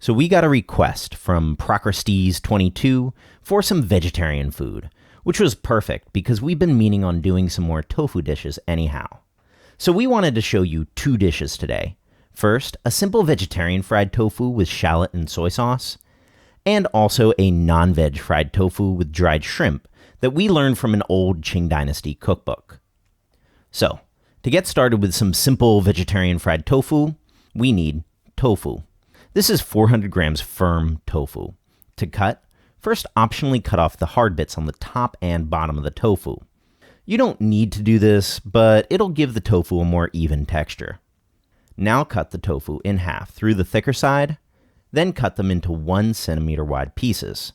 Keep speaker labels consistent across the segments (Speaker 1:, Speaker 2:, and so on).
Speaker 1: So we got a request from Procrastes22 for some vegetarian food, which was perfect because we've been meaning on doing some more tofu dishes anyhow. So we wanted to show you 2 dishes today. First, a simple vegetarian fried tofu with shallot and soy sauce, and also a non-veg fried tofu with dried shrimp that we learned from an old Qing Dynasty cookbook. So, to get started with some simple vegetarian fried tofu, we need tofu. This is 400 grams firm tofu. To cut, first optionally cut off the hard bits on the top and bottom of the tofu. You don't need to do this, but it'll give the tofu a more even texture. Now cut the tofu in half through the thicker side, then cut them into 1 centimeter wide pieces.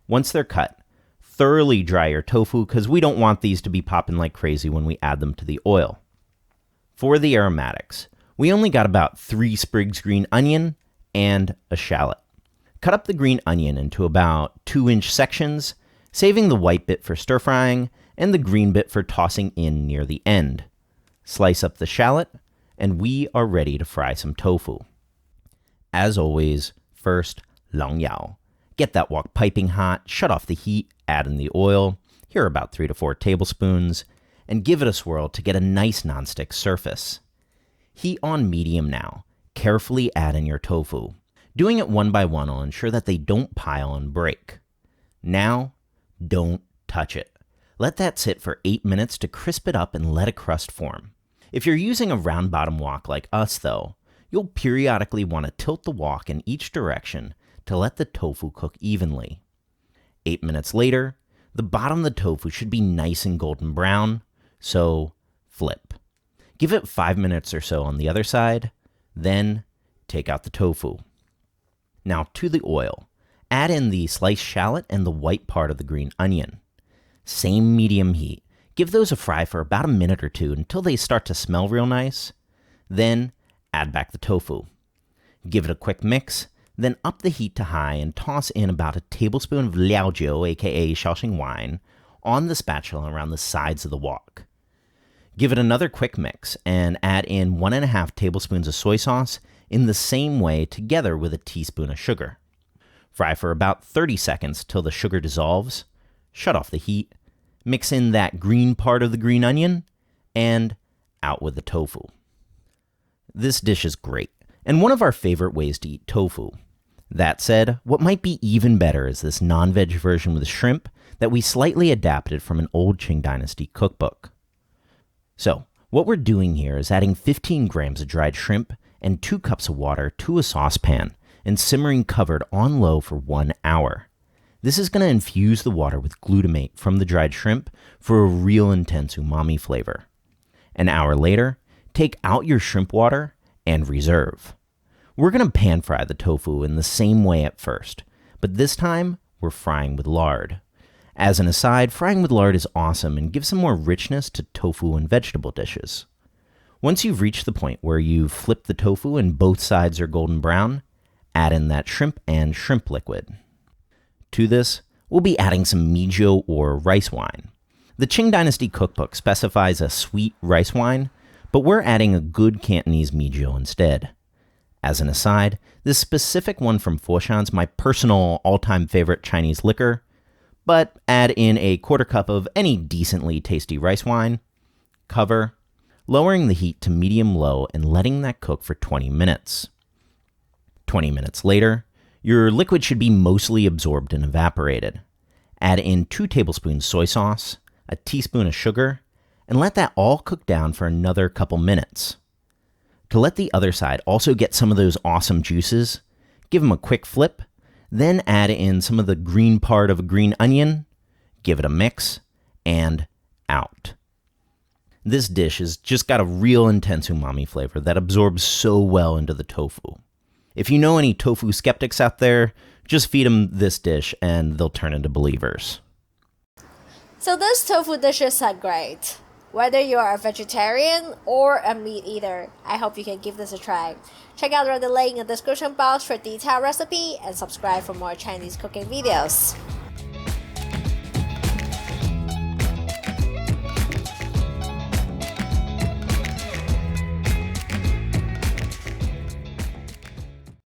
Speaker 1: Once they're cut, thoroughly dry your tofu because we don't want these to be popping like crazy when we add them to the oil. For the aromatics, we only got about 3 sprigs green onion and a shallot. Cut up the green onion into about 2-inch sections, saving the white bit for stir frying and the green bit for tossing in near the end. Slice up the shallot, and we are ready to fry some tofu. As always, first, long yao. Get that wok piping hot, shut off the heat, add in the oil, here about 3 to 4 tablespoons, and give it a swirl to get a nice nonstick surface. Heat on medium now. Carefully add in your tofu. Doing it one by one will ensure that they don't pile and break. Now, don't touch it. Let that sit for 8 minutes to crisp it up and let a crust form. If you're using a round bottom wok like us though, you'll periodically want to tilt the wok in each direction to let the tofu cook evenly. 8 minutes later, the bottom of the tofu should be nice and golden brown, so flip. Give it 5 minutes or so on the other side, then take out the tofu. Now to the oil. Add in the sliced shallot and the white part of the green onion. Same medium heat. Give those a fry for about a minute or 2 until they start to smell real nice. Then add back the tofu. Give it a quick mix, then up the heat to high and toss in about a tablespoon of liaojiu, aka Shaoxing wine, on the spatula around the sides of the wok. Give it another quick mix and add in 1.5 tablespoons of soy sauce in the same way together with a teaspoon of sugar. Fry for about 30 seconds till the sugar dissolves, shut off the heat, mix in that green part of the green onion, and out with the tofu. This dish is great, and one of our favorite ways to eat tofu. That said, what might be even better is this non-veg version with shrimp that we slightly adapted from an old Qing Dynasty cookbook. So, what we're doing here is adding 15 grams of dried shrimp and 2 cups of water to a saucepan and simmering covered on low for 1 hour. This is going to infuse the water with glutamate from the dried shrimp for a real intense umami flavor. An hour later, take out your shrimp water and reserve. We're going to pan fry the tofu in the same way at first, but this time we're frying with lard. As an aside, frying with lard is awesome and gives some more richness to tofu and vegetable dishes. Once you've reached the point where you've flipped the tofu and both sides are golden brown, add in that shrimp and shrimp liquid. To this, we'll be adding some mijo or rice wine. The Qing Dynasty cookbook specifies a sweet rice wine, but we're adding a good Cantonese mijo instead. As an aside, this specific one from Foshan's my personal all-time favorite Chinese liquor, but add in a 1/4 cup of any decently tasty rice wine, cover, lowering the heat to medium-low and letting that cook for 20 minutes. 20 minutes later, your liquid should be mostly absorbed and evaporated. Add in 2 tablespoons soy sauce, a teaspoon of sugar, and let that all cook down for another couple minutes. To let the other side also get some of those awesome juices, give them a quick flip, then add in some of the green part of a green onion, give it a mix, and out. This dish has just got a real intense umami flavor that absorbs so well into the tofu. If you know any tofu skeptics out there, just feed them this dish and they'll turn into believers.
Speaker 2: So those tofu dishes are great. Whether you are a vegetarian or a meat eater, I hope you can give this a try. Check out the link in the description box for detailed recipe and subscribe for more Chinese cooking videos.